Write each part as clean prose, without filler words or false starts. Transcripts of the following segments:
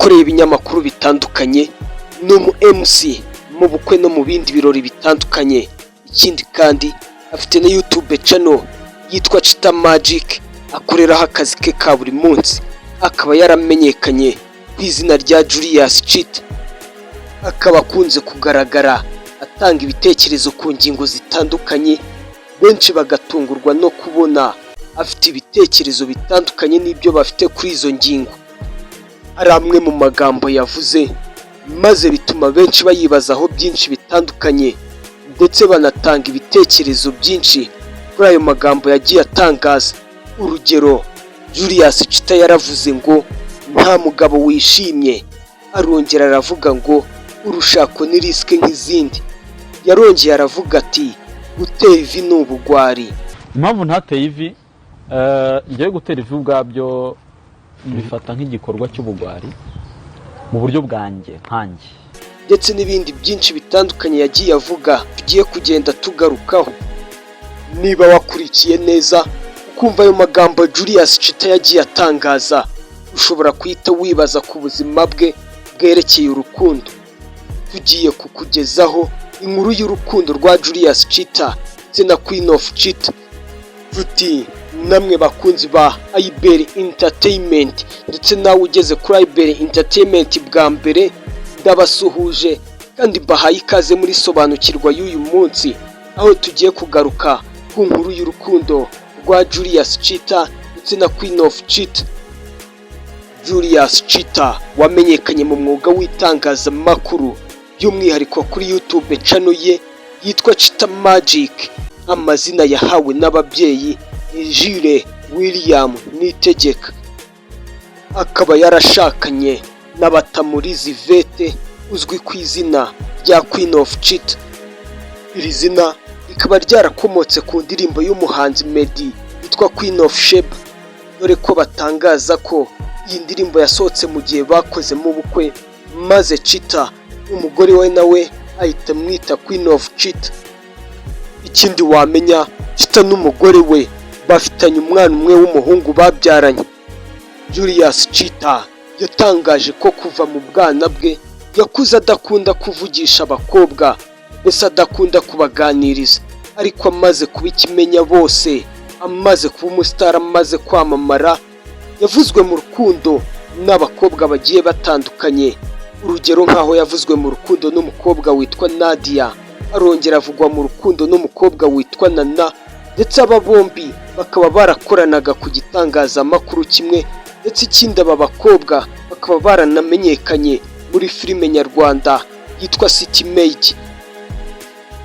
yakoreye ibinyamakuru bitandukanye, no mu MC mu bukwe no mu bindi birori bitandukanye. Ikindi kandi afite na YouTube channel yitwa Chita Magic akoreraho akazi ke ka buri munsi, akaba yaramenyekanye ku izina rya Julius Chita. Akaba akunze kugaragara atanga ibitekerezo ku ngingo zitandukanye, benshi bagatungurwa no kubona afite ibitekerezo bitandukanye n'ibyo bafite kuri izo ngingo. Hari amwe mu magambo yavuze maze bituma benshi bayibazaho byinshi bitandukanye, ndetse banatanga ibitekerezo byinshi kuri ayo magambo yagiye atangaza. Urugero, Julius Chita yaravuze ngo nta mugabo wishimye, arongera aravuga ngo urushako ni risike nk'izindi. Yarongeye aravuga ati gutera ivi ni ubugwari. Impamvu ntateye ivi, ngiye gutera ivi ubwabyo bifata nk'igikorwa cy'ubugwari mu buryo bwanjye nkanjye, ndetse n'ibindi byinshi bitandukanye yagiye avuga tugiye kugenda tugarukaho. Niba wakurikiye neza ukumva ayo magambo Julius Chita yagiye atangaza, ushobora kwita wibaza ku buzima bwe bwerekeye urukundo. Tugiye kukugezaho inkuru y'urukundo rwa Julius Chita ndetse na Queen of Chita. Tuti namwe bakunzi ba IBL Entertainment ndetse nawe ugeze kuri IBL Entertainment bwa mbere, ndabasuhuje kandi bahaye ikaze muri sobanukirwa y'uyu munsi, aho tugiye kugaruka ku nkuru y'urukundo rwa Julius Chita ndetse na Queen of Chita. Julius Chita wamenyekanye mu mwuga w'itangazamakuru, by'umwihariko kuri YouTube channel ye yitwa Chita Magic. Amazina yahawe n'ababyeyi ni Jules William Nitegeka. Akaba yarashakanye na Batamurizi Vete uzwi ku izina rya Queen of Chita. Iri zina rikaba ryarakomotse ku ndirimbo y'umuhanzi Meddy yitwa Queen of Sheba, dore ko batangaza ko iyi ndirimbo yasohotse mu gihe bakoze mu bukwe, maze Chita umugore we nawe ahita mwita Queen of Chita. Ikindi wamenya, Chita n'umugore we bafitanye umwana umwe w'umuhungu babyaranye. Julius Chita yatangaje ko kuva mu bwana bwe yakuze adakunda kuvugisha abakobwa, mbese adakunda kubaganiriza, ariko amaze kuba ikimenya bose, amaze kuba umusitari, amaze kwamamara, yavuzwe mu rukundo n'abakobwa bagiye batandukanye. Urugero nk'aho yavuzwe mu rukundo n'umukobwa witwa Nadia, arongera avugwa mu rukundo n'umukobwa witwa Nana, ndetse aba bombi bakaba barakoranaga ku gitangazamakuru kimwe, ndetse ikindi aba bakobwa bakaba baranamenyekanye muri filime nyarwanda yitwa City Maid.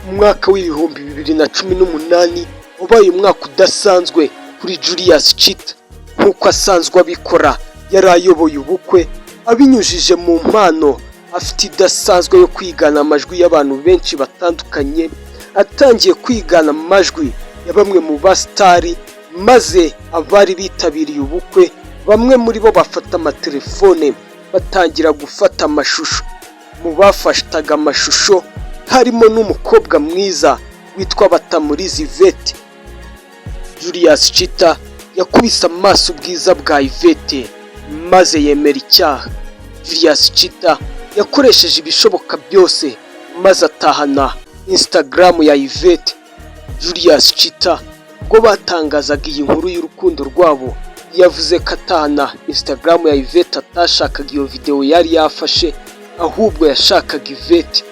Mu mwaka w'ibihumbi 2018 wabaye umwaka udasanzwe kuri Julius Chita. Nk'uko asanzwe abikora, yari ayoboye ubukwe abinyujije mu mpano afite idasanzwe yo kwigana amajwi y'abantu benshi batandukanye. Atangiye kwigana amajwi ya bamwe mu basitari, maze abari bitabiriye ubukwe bamwe muri bo bafata amatelefone batangira gufata amashusho. Mu bafataga amashusho harimo n'umukobwa mwiza witwa Batamurizi Vete. Julius Chita yakubise amaso ubwiza bwa Ivete maze yemera icyaha. Julius Chita yakoresheje ibishoboka byose maze atahana Instagram ya Ivete. Julius Chita ubwo batangazaga iyi nkuru y'urukundo rwabo, yavuze ko atahana Instagram ya Ivete atashakaga iyo video yari yafashe, ahubwo yashakaga Ivete.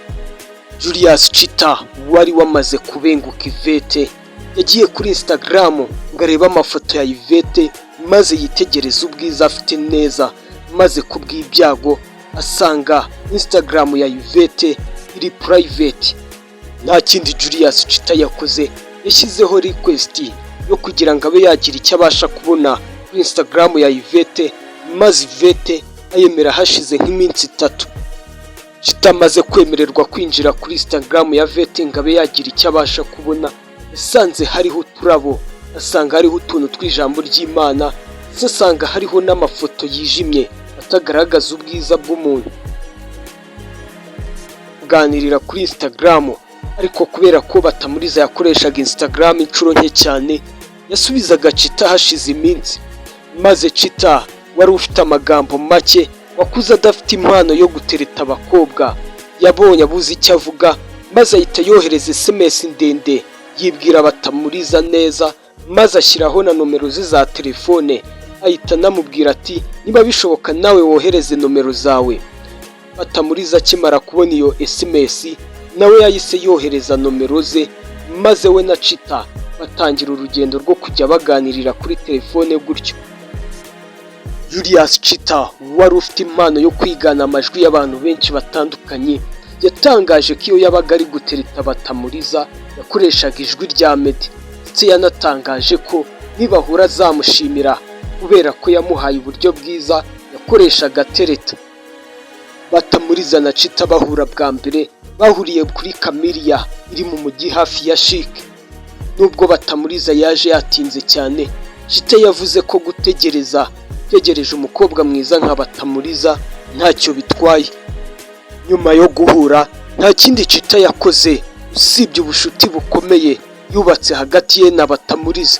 Julius Chita wari wamaze kubenguka Ivete yagiye kuri Instagram ngo arebe amafoto ya Ivete maze yitegereza ubwiza afite neza, maze kubw'ibyago asanga Instagram ya Ivete iri private. Nta kindi Julius Chita yakoze, yashyizeho request yo kugira ngo abe yagira icyo abasha kubona kuri Instagram ya Ivete, maze Ivete ayemera hashize nk'iminsi 3. Chita amaze kwemererwa kwinjira kuri Instagram ya Ivete ngo abe yagira icyo abasha kubona, yasanze hariho uturabo, asanga hariho utuntu tw'ijambo ry'Imana, asanga hariho n'amafoto yijimye atagaragaza ubwiza bw'umuntu. Kuganirira kuri Instagram, ariko kubera ko Batamuriza yakoreshaga Instagram inshuro nke cyane, yasubizaga Chita hashize iminsi, maze Chita wari ufite amagambo make wakuze adafite impano yo gutereta abakobwa yabonye abuze icyo avuga maze ahita yohereza SMS ndende yibwira Batamuriza neza maze ashyiraho na nomero ze za telefone ahita anamubwira ati niba bishoboka nawe wohereze nomero zawe. Batamuriza akimara kubona iyo SMS nawe yahise yohereza nomero ze maze we na Chita batangira urugendo rwo kujya baganirira kuri telefone gutyo. Julius Chita wari ufite impano yo kwigana amajwi y'abantu benshi batandukanye yatangaje ko iyo yabaga ari gutereta Batamuriza yakoreshaga ijwi rya Meddy ndetse yanatangaje ko nibahura azamushimira kubera ko yamuhaye uburyo bwiza yakoreshaga tereta. Batamuriza na Chita bahura bwa mbere bahuriye kuri Camellia iri mu mujyi hafi ya Chic. Nubwo Batamuriza yaje yatinze cyane, Chita yavuze ko gutegereje umukobwa mwiza nka Batamuriza ntacyo bitwaye. Nyuma yo guhura nta kindi Chita yakoze usibye ubushuti bukomeye yubatse hagati ye na Batamuriza.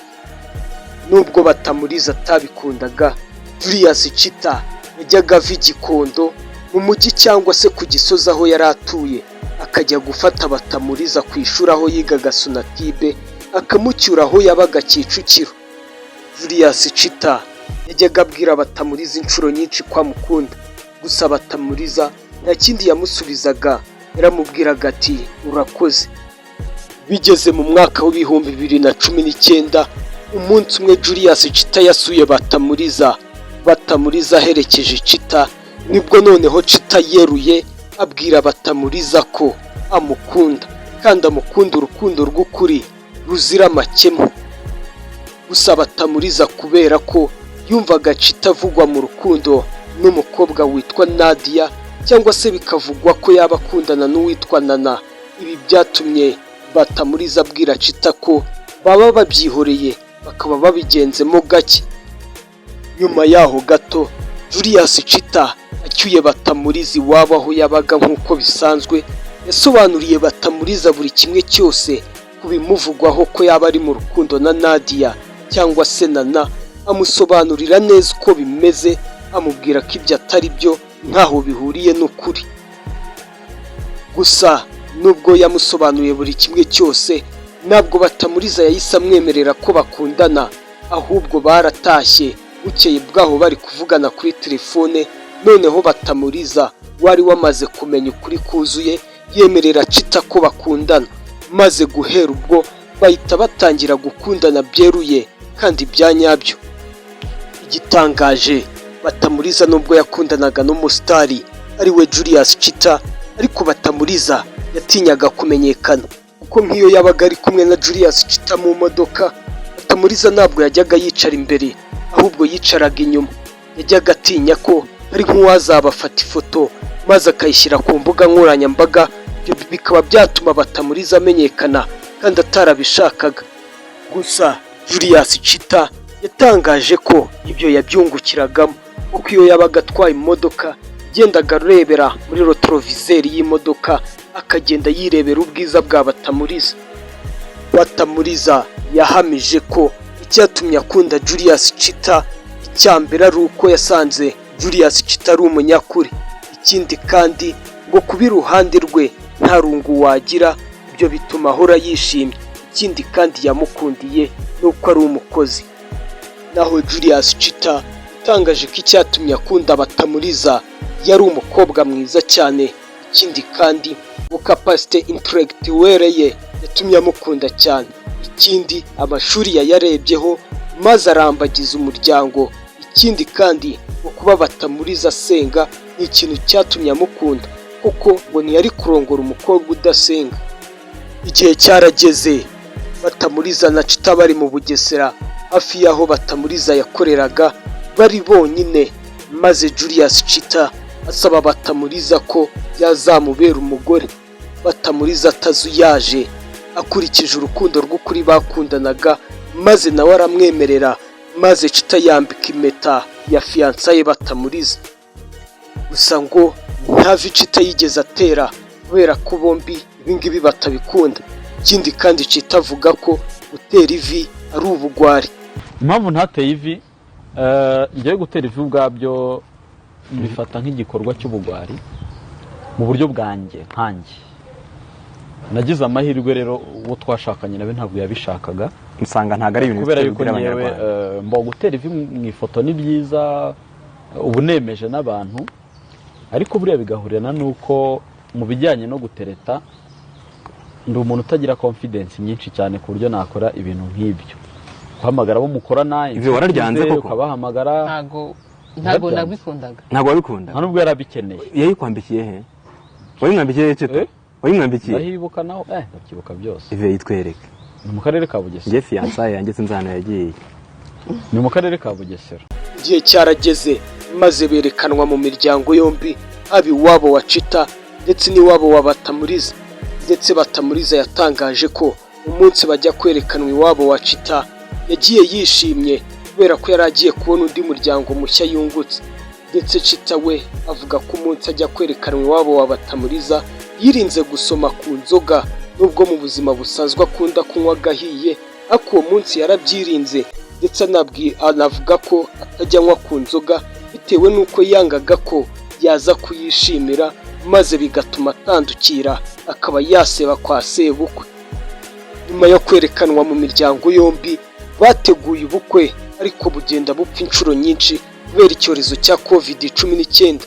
Nubwo Batamuriza atabikundaga, Julius Chita yajyaga ava i Gikondo mu mujyi cyangwa se ku Gisozi aho yari atuye akajya gufata Batamuriza ku ishuri aho yigaga Sonatibe akamucyura aho yabaga Kicukiro. Julius Chita yajyaga abwira Batamuriza inshuro nyinshi ko amukunda, gusa Batamuriza nta kindi yamusubizaga, yaramubwiraga ati urakoze. Bigeze mu mwaka w'ibihumbi 2019 umunsi umwe Julius Chita yasuye Batamuriza aherekeje Chita, nibwo noneho Chita yeruye abwira Batamuriza ko amukunda kandi amukunda urukundo rw'ukuri ruzira amakemwa. Gusa Batamuriza kubera ko yumvaga Chita avugwa mu rukundo n'umukobwa witwa Nadia cyangwa se bikavugwa ko yaba akundana n'uwitwa Nana, ibi byatumye Batamuriza abwira Chita ko baba babyihoreye bakaba babigenzemo gake. Nyuma yaho gato Julius Chita acyuye Batamuriza iwabo aho yabaga nk'uko bisanzwe, yasobanuriye Batamuriza buri kimwe cyose kubimuvugwaho ko yaba ari mu rukundo na Nadia cyangwa se Nana, amusobanurira neza uko bimeze, amubwira ko ibyo atari byo ntaho bihuriye n'ukuri. Gusa nubwo yamusobanuriye buri kimwe cyose, ntabwo Batamuriza yahise amwemerera ko bakundana, ahubwo baratashye bukeye bwaho bari kuvugana kuri telefone. Noneho Batamuriza wari wamaze kumenya ukuri kuzuye yemerera Chita ko bakundana, maze guhera ubwo bahita batangira gukundana byeruye kandi bya nyabyo. Igitangaje, Batamuriza nubwo yakundanaga n'umusitari ari we Julius Chita, ariko Batamuriza yatinyaga kumenyekana kuko nk'iyo yabaga ari kumwe na Julius Chita mu modoka, Batamuriza ntabwo yajyaga yicara imbere ahubwo yicaraga inyuma. Yajyaga atinya ko ari nk'uwazabafata ifoto maze akayishyira ku mbuga nkoranyambaga, ibyo bikaba byatuma Batamuriza amenyekana kandi atarabishakaga. Gusa Julius Chita yatangaje ko ibyo yabyungukiragamo kuko iyo yabaga atwaye imodoka yagendaga arebera muri retroviseur y'imodoka akagenda yirebera ubwiza bwa Batamuriza. Batamuriza yahamije ko icyatumye akunda Julius Chita icya mbere ari uko yasanze Julius Chita ari umunyakuri, ikindi kandi ngo kuba iruhande rwe nta rungu wagira, ibyo bituma ahora yishimye, ikindi kandi yamukundiye nuko ari umukozi. Naho Julius Chita yatangaje ko icyatumye akunda Batamuriza yari umukobwa mwiza cyane, ikindi kandi ngo capacité intellectuelle ye yatumye amukunda cyane, ikindi amashuri yayarebyeho maze arambagiza umuryango, ikindi kandi ngo kuba Batamuriza asenga ni ikintu cyatumye amukunda kuko ngo ntiyari kurongora umukobwa udasenga. Igihe cyarageze Batamuriza na Chita bari mu Bugesera hafi y'aho Batamuriza yakoreraga bari bonyine, maze Julius Chita asaba Batamuriza ko yazamubera umugore. Batamuriza atazuyaje akurikije urukundo rw'ukuri bakundanaga, maze nawe aramwemerera, maze Chita yambika impeta ya fiançaye Batamuriza. Gusa ngo nta vi Chita yigeze atera kubera ko bombi ibingibi batabikunda. Ikindi kandi Chita avuga ko gutera ivi ari ubugwari. Impamvu ntateye ivi, ngiye gutera ivi ubwabyo mbifata nk'igikorwa cy'ubugwari mu buryo bwanjye nkanjye. Nagize amahirwe rero uwo twashakanye nawe ntabwo yabishakaga, usanga ntago ari ibintu kubera yuko nyewe mbo gutera ivi mu ifoto ni byiza, ubu nemeje n'abantu, ariko buriya bigahurira nuko mu bijyanye no gutereta ndi umuntu utagira confidence nyinshi cyane ku buryo nakora ibintu nk'ibyo. Guhamagara abo mukorana ibyo wararyanze koko ukabahamagara. ntago nabikundaga. Ntago wabikundaga? Nta nubwo yarabikeneye. Yayikwambikiye he? Wayimwambikiye cyo? Wayimwambikiye? Ndahibuka naho ndakibuka byose. Ive yitwereke. Ni mu karere ka Bugesera. Ngiye fiançaye yanjye sinzana yagiye. Ni mu karere ka Bugesera. Igihe cyarageze maze berekanwa mu miryango yombi, haba iwabo wa Chita ndetse n'iwabo wa Batamuriza. Ndetse Batamuriza yatangaje ko umunsi bajya kwerekanwa iwabo wa Chita yagiye yishimye kubera ko yari agiye kubona undi muryango mushya yungutse. Ndetse Chita we avuga ko umunsi ajya kwerekanwa iwabo wa Batamuriza yirinze gusoma ku nzoga, nubwo mu buzima busanzwe akunda kunywa gahiye, ariko uwo munsi yarabyirinze. Ndetse anavuga ko atajya anywa ku nzoga bitewe n'uko yangaga ko yaza kuyishimira, maze bigatuma atandukira akaba yaseba kwa sebukwe. Nyuma yo kwerekanwa mu miryango yombi, bateguye ubukwe ariko bugenda bupfa inshuro nyinshi kubera icyorezo cya COVID-19.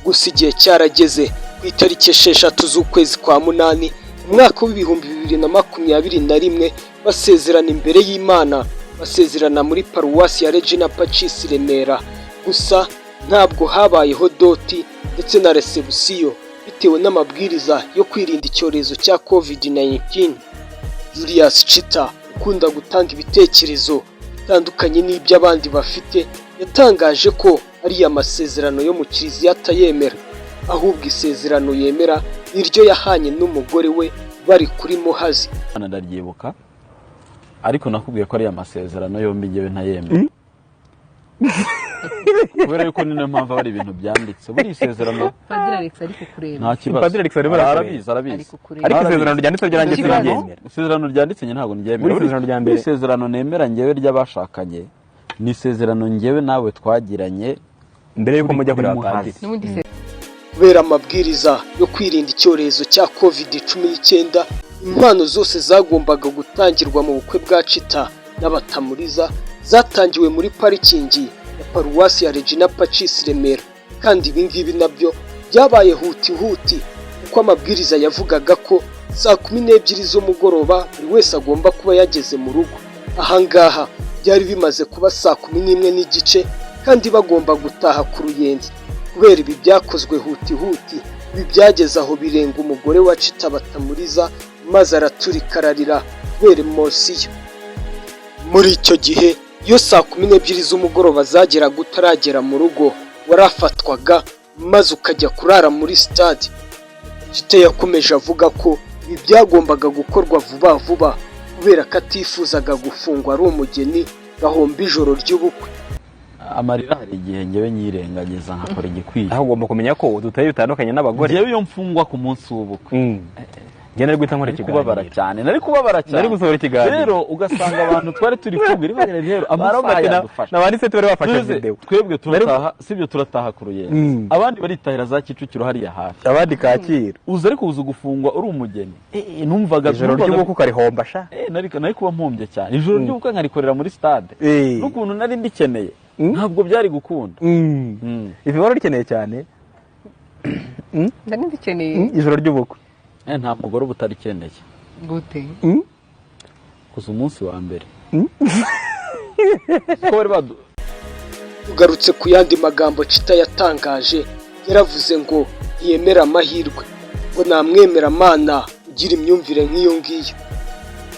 Gusa igihe cyarageze ku itariki 6 z'ukwezi kwa munani umwaka w'ibihumbi 2021 basezerana imbere y'Imana, basezerana muri paruwasi ya Regina Pacis Remera. Gusa ntabwo habayeho doti ndetse na resebusiyo bitewe n'amabwiriza yo kwirinda icyorezo cya COVID-19. Julius Chita ukunda gutanga ibitekerezo bitandukanye n'iby'abandi bafite, yatangaje ko ari amasezerano yo mu kiliziya atayemera, ahubwo isezerano yemera niryo yahanye n'umugore we bari kuri Muhazi. Ndaryibuka, ariko nakubwiye ko ari amasezerano yombi ngewe ntayemera. Kubera yuko ni nayo mpamvu ari ibintu byanditse. Buri isezerano Padiri Alex ari kukureba. nta kibazo. Padiri Alex arimo arabizi. Ariko isezerano ryanditse ryanjye sinaryemera. Isezerano ryanditse ntabwo ndyemera. Buri isezerano rya mbere. Isezerano nemera ngewe ry'abashakanye ni isezerano ngewe nawe twagiranye mbere yuko mujya kuri Padiri. Kubera amabwiriza yo kwirinda icyorezo cya COVID-19, impano zose zagombaga gutangirwa mu bukwe bwa Chita n'Abatamuriza zatangiwe muri parikingi ya paruwasi ya Regina Pacis Remera. Kandi ibi ngibi nabyo byabaye huti kuko amabwiriza yavugaga ko saa 12 z'umugoroba buri wese agomba kuba yageze mu rugo. Ahangaha byari bimaze kuba saa 11 n'igice kandi bagomba gutaha ku Ruyenzi. Kubera ibi byakozwe huti ibi byageze aho birenga umugore wa Chita Batamuriza, maze araturika ararira kubera emosiyo. Muri icyo gihe iyo saa 12 z'umugoroba zageraga utaragera mu rugo warafatwaga maze ukajya kurara muri stade. Chita yakomeje avuga ko ibi byagombaga gukorwa vuba kubera ko atifuzaga gufungwa ari umugeni gahomba ijoro ry'ubukwe. Amarira hari igihe ngewe nyirengagiza nkakora igikwiye. Aho ugomba kumenya ko udutaye bitandukanye n'abagore. Ngewe iyo mfungwa ku munsi w'ubukwe ngene ari guhita nkora ikiganiro. Nari kubabara cyane. Nari gusohora ikiganiro. Rero ugasanga abantu twari turi kubwira ibagera rero amasaha yadufasha. Nabanditse turi bafashe video. Twebwe turataha, sibyo turataha ku Ruyenzi. Abandi baritahira za Kicukiro hariya hafi. Abandi Kacyiru. Uza ariko uza gufungwa uri umugeni. Numvaga ijoro ry'ubukwe karihomba sha. Nari kuba mpumbye cyane. Ijoro ry'ubukwe nkarikorera muri stade. N'ukuntu nari ndikeneye. Ntabwo byari gukunda. Ivi wari rikeneye cyane. Ndani ndikeneye. Ijoro ry'ubukwe. Nta mugore ubutarikeneye. Gute? Kuza umunsi wa mbere. Ko bari badu. Ugarutse ku yandi magambo Chita yatangaje, yaravuze ngo yemera amahirwe, ngo namwemera Mana ugira imyumvire nk'iyo ngiyo.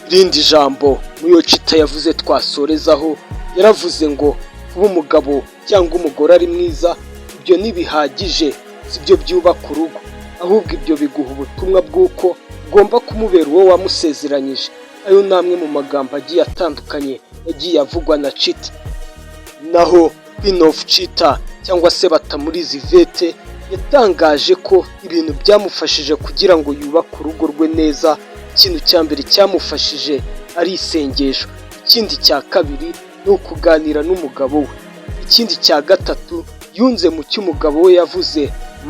Irindi jambo muyo Chita yavuze twasorezaho, yaravuze ngo kuba umugabo cyangwa umugore ari mwiza ibyo ntibihagije, sibyo byubaka urugo, ahubwo ibyo biguha ubutumwa bw'uko ugomba kumubera uwo wamusezeranyije. Ayo namwe mu magambo agiye atandukanye yagiye avugwa na Chita. Naho Queen of Chita cyangwa se Batamuriza Yvette yatangaje ko ibintu byamufashije kugira ngo yubake urugo rwe neza. Ikintu cya mbere cyamufashije ari isengesho, ikindi cya kabiri ni ukuganira n'umugabo we, ikindi cya gatatu yunze mu cyo umugabo we yavuze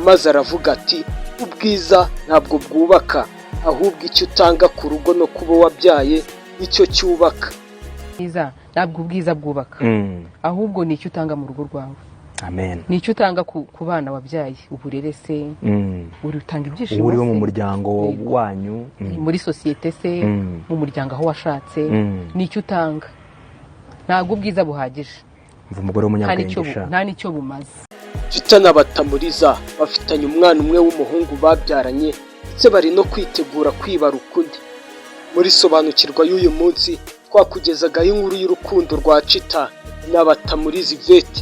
maze aravuga ati ubwiza ntabwo bwubaka ahubwo icyo utanga ku rugo no kuba wabyaye nicyo cyubaka. Ntabwo ubwiza bwubaka ahubwo ni icyo utanga mu rugo rwawe. Amen. Ni icyo utanga ku bana wabyaye, uburere se, utanga ibyishimo uri mu muryango wanyu, muri sosiyete se, mu muryango aho washatse, ni icyo utanga. Ntabwo ubwiza buhagije. Mva umugore w'umunyabwenge nta nicyo bumaze. Chita na Batamuriza bafitanye umwana umwe w'umuhungu babyaranye ndetse bari no kwitegura kwibaruka undi. Muri sobanukirwa y'uyu munsi twakugezagaho inkuru y'urukundo rwa Chita na Batamuriza Yvette,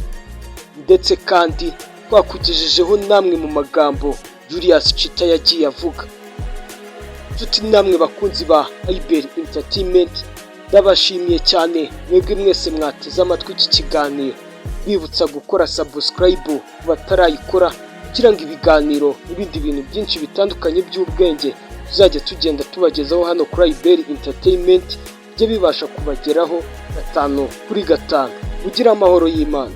ndetse kandi twakugejejeho namwe mu magambo Julius Chita yagiye avuga. Nshuti namwe bakunzi ba IBL Entertainment, ndabashimiye cyane mwebwe mwese mwateze amatwi iki kiganiro, bibutsa gukora subscribe batarayikora kugira ngo ibiganiro n'ibindi bintu byinshi bitandukanye by'ubwenge tuzajya tugenda tubagezaho hano kuri IBL Entertainment bijye bibasha kubageraho 5 kuri 5. Ugira amahoro y'Imana.